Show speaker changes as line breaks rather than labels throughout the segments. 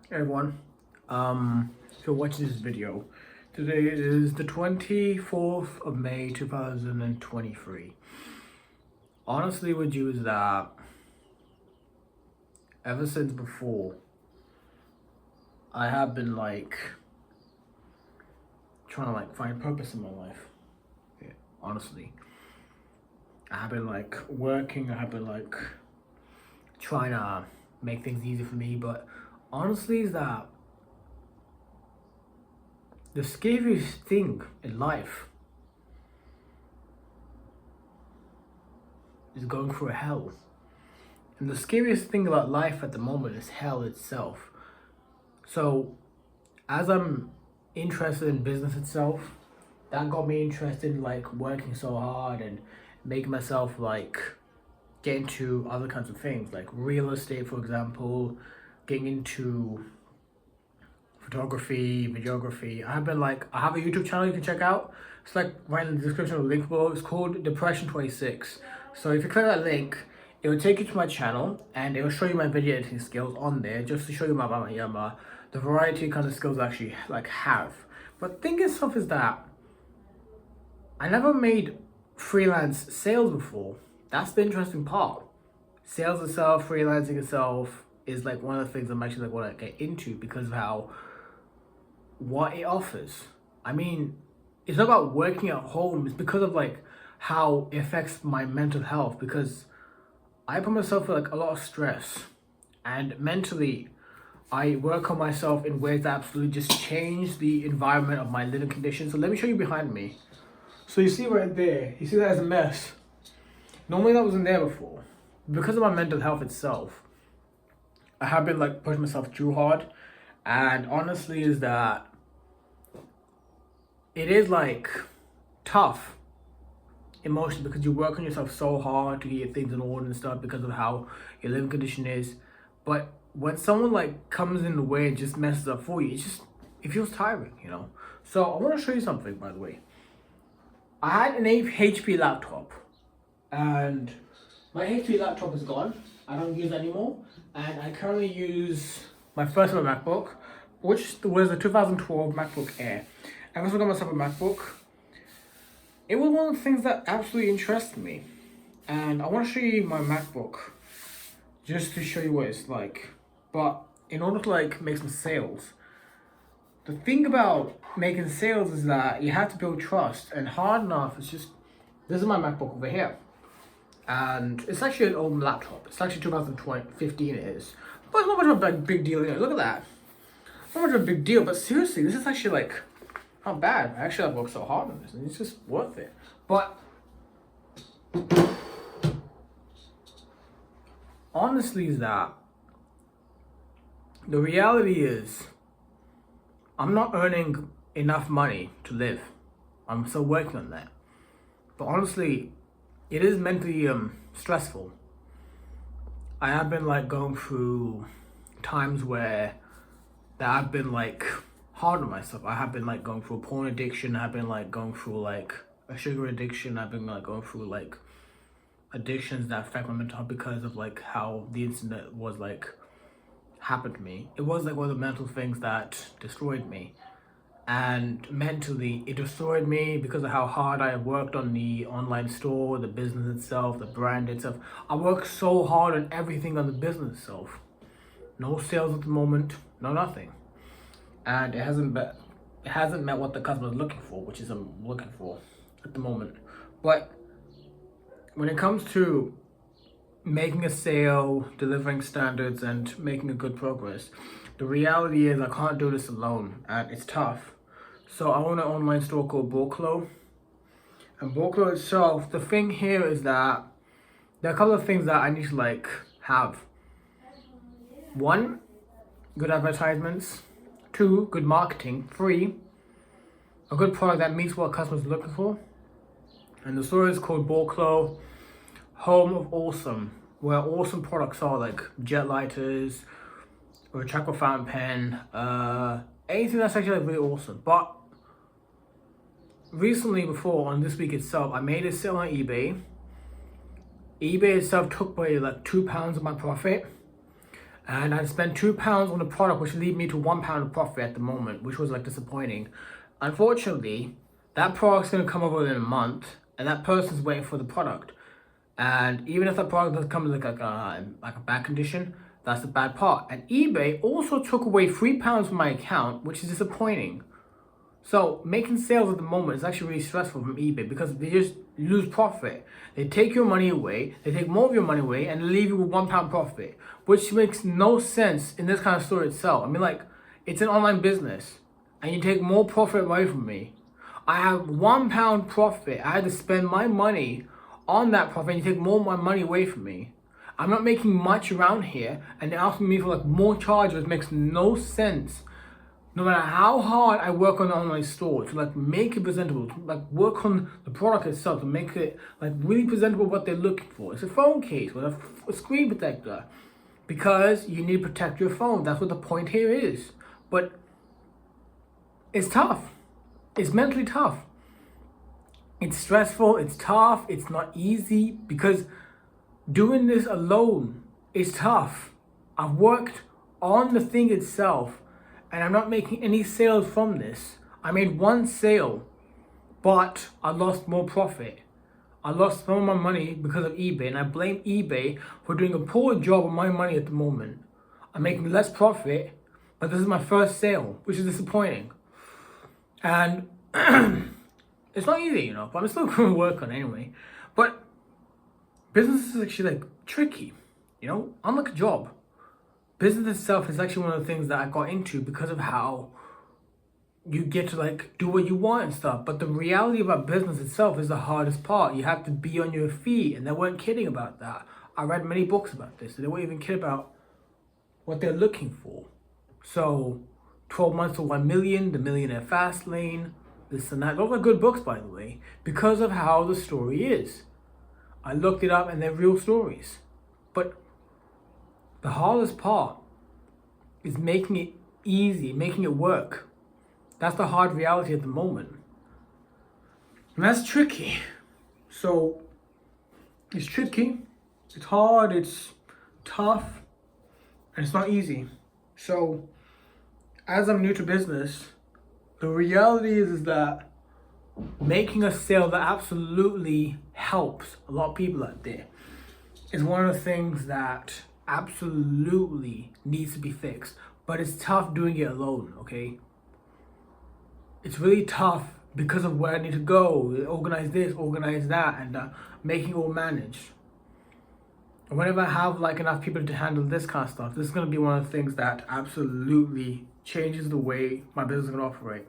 Hey everyone, if you're watching this video, today is the 24th of May 2023. Honestly, with you is that ever since before, I have been trying to find purpose in my life. Yeah, honestly, I have been working. I have been trying to make things easy for me, but honestly, is that the scariest thing in life is going through a hell. And the scariest thing about life at the moment is hell itself. So, as I'm interested in business itself, that got me interested in working so hard and making myself get into other kinds of things like real estate, for example, getting into photography, videography. I have a YouTube channel you can check out. It's right in the description of the link below. It's called Depression 26. So if you click that link, it will take you to my channel and it will show you my video editing skills on there, just to show you the variety of kind of skills I actually have. But thing itself is that I never made freelance sales before. That's the interesting part. Sales itself, freelancing itself is one of the things I'm actually want to get into because of what it offers. I mean, it's not about working at home. It's because of how it affects my mental health, because I put myself through a lot of stress, and mentally I work on myself in ways that absolutely just change the environment of my living conditions. So let me show you behind me. So you see right there, you see that as a mess. Normally that wasn't there before. Because of my mental health itself, I have been pushing myself too hard. And honestly is that it is tough emotionally, because you work on yourself so hard to get your things in order and stuff because of how your living condition is. But when someone comes in the way and just messes up for you, it feels tiring. So I want to show you something, by the way. I had an HP laptop, and my HP laptop is gone. I don't use it anymore, and I currently use my first ever MacBook, which was a 2012 MacBook Air. I also got myself a MacBook. It was one of the things that absolutely interested me, and I want to show you my MacBook just to show you what it's like. But in order to make some sales, the thing about making sales is that you have to build trust, and hard enough. This is my MacBook over here, and it's actually an old laptop. It's actually 2015 it is, but it's not much of a big deal. Look at that, not much of a big deal. But seriously, this is actually not bad. Actually, I've worked so hard on this, and it's just worth it. But honestly, is that the reality is I'm not earning enough money to live. I'm still working on that. But honestly, it is mentally stressful. I have been going through times where that I've been hard on myself. I have been going through a porn addiction. I've been going through a sugar addiction. I've been going through addictions that affect my mental health because of how the incident was happened to me. It was one of the mental things that destroyed me. And mentally it destroyed me because of how hard I have worked on the online store, the business itself, the brand itself. I worked so hard on everything on the business itself. No sales at the moment, no nothing. And it hasn't met what the customer is looking for, which is I'm looking for at the moment. But when it comes to making a sale, delivering standards, and making a good progress, the reality is I can't do this alone, and it's tough. So I own an online store called Borklo. And Borklo itself, the thing here is that there are a couple of things that I need to have. One, good advertisements. Two, good marketing. Three, a good product that meets what customers are looking for. And the store is called Borklo, Home of Awesome, where awesome products are jet lighters, or a retractable fountain pen, anything that's actually really awesome. But recently, before on this week itself, I made a sale on eBay. eBay itself took away £2 of my profit, and I spent £2 on the product, which lead me to £1 of profit at the moment, which was like disappointing. Unfortunately, that product's gonna come over in a month, and that person's waiting for the product. And even if that product does come in like a bad condition, that's the bad part. And eBay also took away £3 from my account, which is disappointing. So making sales at the moment is actually really stressful from eBay because they just lose profit. They take your money away, they take more of your money away, and leave you with £1 profit, which makes no sense in this kind of store itself. I mean, like, it's an online business, and you take more profit away from me. I have £1 profit. I had to spend my money on that profit, and you take more of my money away from me. I'm not making much around here, and they're asking me for like more charges, which makes no sense. No matter how hard I work on the online store to like make it presentable, to like work on the product itself to make it like really presentable what they're looking for. It's a phone case with a screen protector because you need to protect your phone. That's what the point here is. But it's tough. It's mentally tough. It's stressful. It's tough. It's not easy because doing this alone is tough. I've worked on the thing itself, and I'm not making any sales from this. I made one sale, but I lost more profit. I lost some of my money because of eBay, and I blame eBay for doing a poor job of my money at the moment. I'm making less profit, but this is my first sale, which is disappointing. And it's not easy, but I'm still going to work on it anyway. But business is actually like tricky, unlike a job. Business itself is actually one of the things that I got into because of how you get to like do what you want and stuff. But the reality about business itself is the hardest part. You have to be on your feet, and they weren't kidding about that. I read many books about this, and they weren't even kidding about what they're looking for. So 12 Months to 1 Million, The Millionaire Fast Lane, this and that. Those are good books, by the way, because of how the story is. I looked it up, and they're real stories. But the hardest part is making it easy, making it work. That's the hard reality at the moment. And that's tricky. So it's tricky, it's hard, it's tough, and it's not easy. So as I'm new to business, the reality is that making a sale that absolutely helps a lot of people out there is one of the things that absolutely needs to be fixed. But it's tough doing it alone, okay? It's really tough because of where I need to go, organize this, organize that, and making it all managed. And whenever I have like enough people to handle this kind of stuff, this is going to be one of the things that absolutely changes the way my business is going to operate.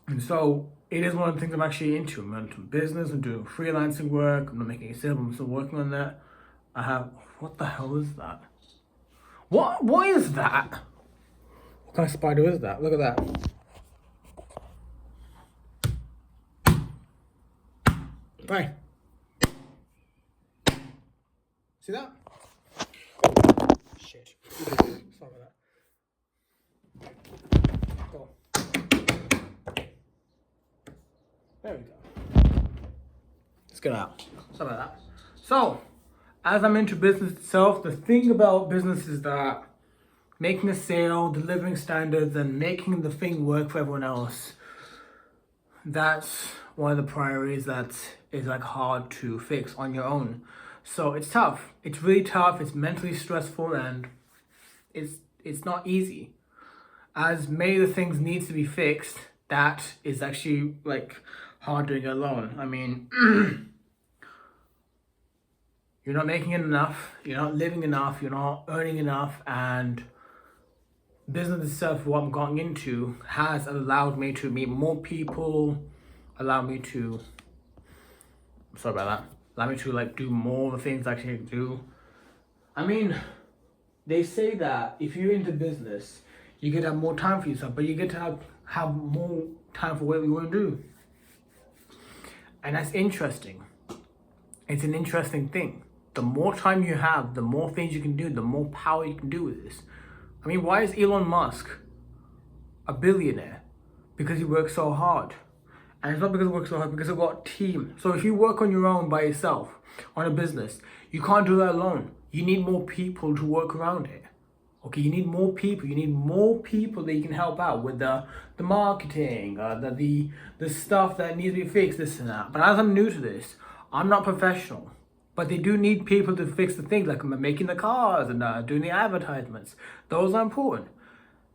And so it is one of the things I'm actually into. I'm into business, I'm doing freelancing work, I'm not making a sale, I'm still working on that. I have, what the hell is that? What is that? What kind of spider is that? Look at that. Right. See that? Shit. Sorry about that. Go. There we go. Let's get out. Sorry about that. So, as I'm into business itself, the thing about business is that making a sale, delivering standards, and making the thing work for everyone else, that's one of the priorities that is like hard to fix on your own. So it's tough. It's really tough. It's mentally stressful, and it's not easy. As many of the things needs to be fixed, that is actually like hard doing it alone. I mean, you're not making enough, you're not living enough, you're not earning enough, and business itself, what I'm going into, has allowed me to meet more people, allow me to like do more of the things I can do. I mean, they say that if you're into business, you get to have more time for yourself, but you get to have more time for what you want to do. And that's interesting. It's an interesting thing. The more time you have, the more things you can do, the more power you can do with this. I mean, why is Elon Musk a billionaire? Because he works so hard. And it's not because he works so hard, because he's got a team. So if you work on your own by yourself, on a business, you can't do that alone. you need more people to work around it. Okay, you need more people. You need more people that you can help out with the marketing, the stuff that needs to be fixed, this and that. But as I'm new to this, I'm not professional. But they do need people to fix the things like making the cars and doing the advertisements. Those are important.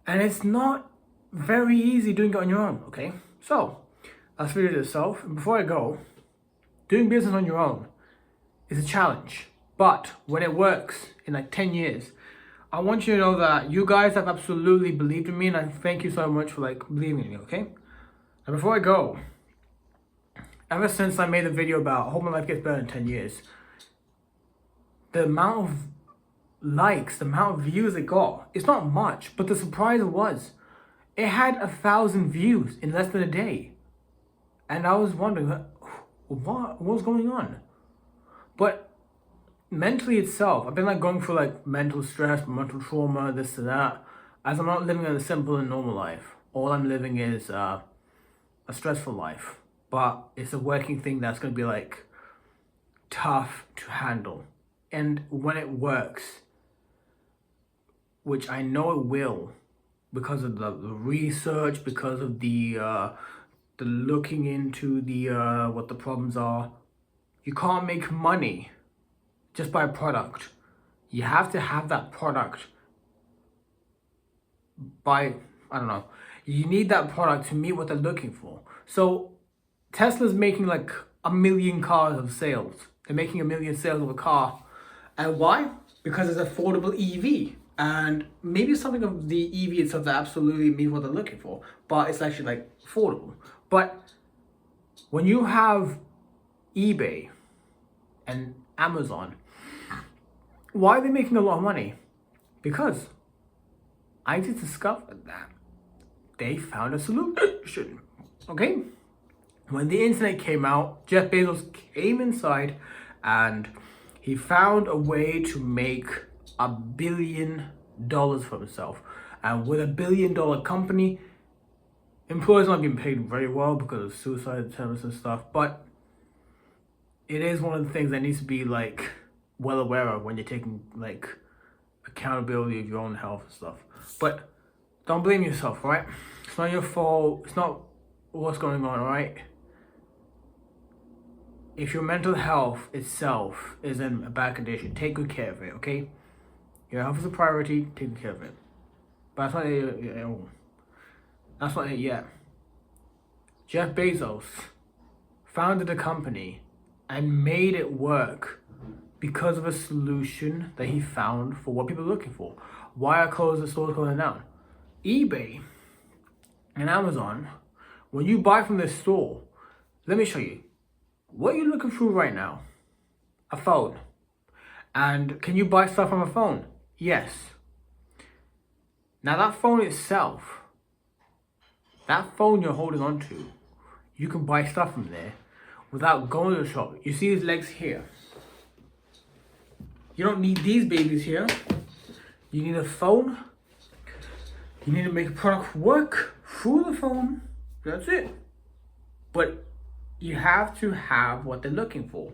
And it's not very easy doing it on your own, okay? So, that's for yourself. And before I go, doing business on your own is a challenge. But when it works in like 10 years, I want you to know that you guys have absolutely believed in me, and I thank you so much for like believing in me, okay? And before I go, ever since I made the video about I hope my life gets better in 10 years, the amount of likes, the amount of views it got, it's not much, but the surprise was, it had 1,000 views in less than a day. And I was wondering, what's going on? But mentally itself, I've been like going through like mental stress, mental trauma, this and that, as I'm not living a simple and normal life. All I'm living is a stressful life, but it's a working thing that's going to be like tough to handle. And when it works, which I know it will, because of the research, because of the looking into the what the problems are, you can't make money just by a product. You have to have that product by, I don't know, you need that product to meet what they're looking for. So Tesla's making like 1 million cars of sales. They're making 1 million sales of a car. And why? Because it's affordable EV. And maybe something of the EV itself that absolutely meets what they're looking for, but it's actually like affordable. But when you have eBay and Amazon, why are they making a lot of money? Because I just discovered that they found a solution. Okay? When the internet came out, Jeff Bezos came inside and he found a way to make $1 billion for himself. And with $1 billion company, employees not getting paid very well because of suicide attempts and stuff, but it is one of the things that needs to be like well aware of when you're taking like accountability of your own health and stuff. But don't blame yourself, right? It's not your fault. It's not what's going on, right? If your mental health itself is in a bad condition, take good care of it, okay? Your health is a priority, take good care of it. But that's not it yet. Jeff Bezos founded a company and made it work because of a solution that he found for what people are looking for. Why are stores closing down? eBay and Amazon, when you buy from this store, let me show you. What are you looking through right now? A phone. And can you buy stuff from a phone? Yes. Now that phone itself, that phone you're holding on to, you can buy stuff from there without going to the shop. You see these legs here? You don't need these babies here. You need a phone. You need to make a product work through the phone. That's it. But you have to have what they're looking for.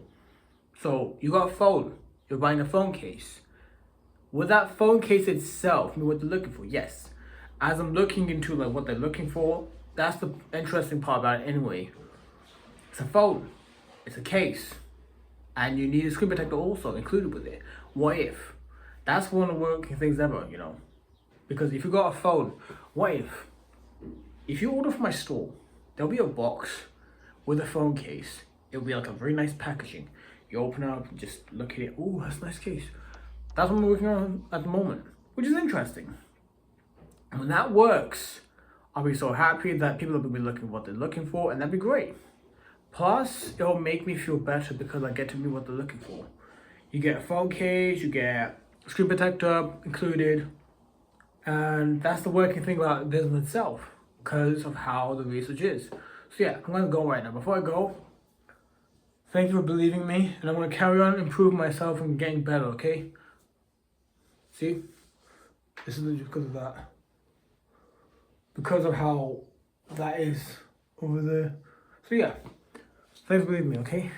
So you got a phone. You're buying a phone case. With that phone case itself, what they're looking for, yes. As I'm looking into like what they're looking for, that's the interesting part about it anyway. It's a phone. It's a case. And you need a screen protector also included with it. What if? That's one of the working things ever, you know. Because if you got a phone, what if you order from my store, there'll be a box with a phone case. It'll be like a very nice packaging. You open it up, and just look at it. Ooh, that's a nice case. That's what I'm working on at the moment, which is interesting. And when that works, I'll be so happy that people will be looking what they're looking for, and that'd be great. Plus, it'll make me feel better because I get to meet what they're looking for. You get a phone case, you get a screen protector included, and that's the working thing about the business itself because of how the research is. So yeah, I'm gonna go right now. Before I go, thank you for believing me, and I'm gonna carry on improving myself and getting better, okay? See? This is because of that. Because of how that is over there. So yeah, thanks for believing me, okay?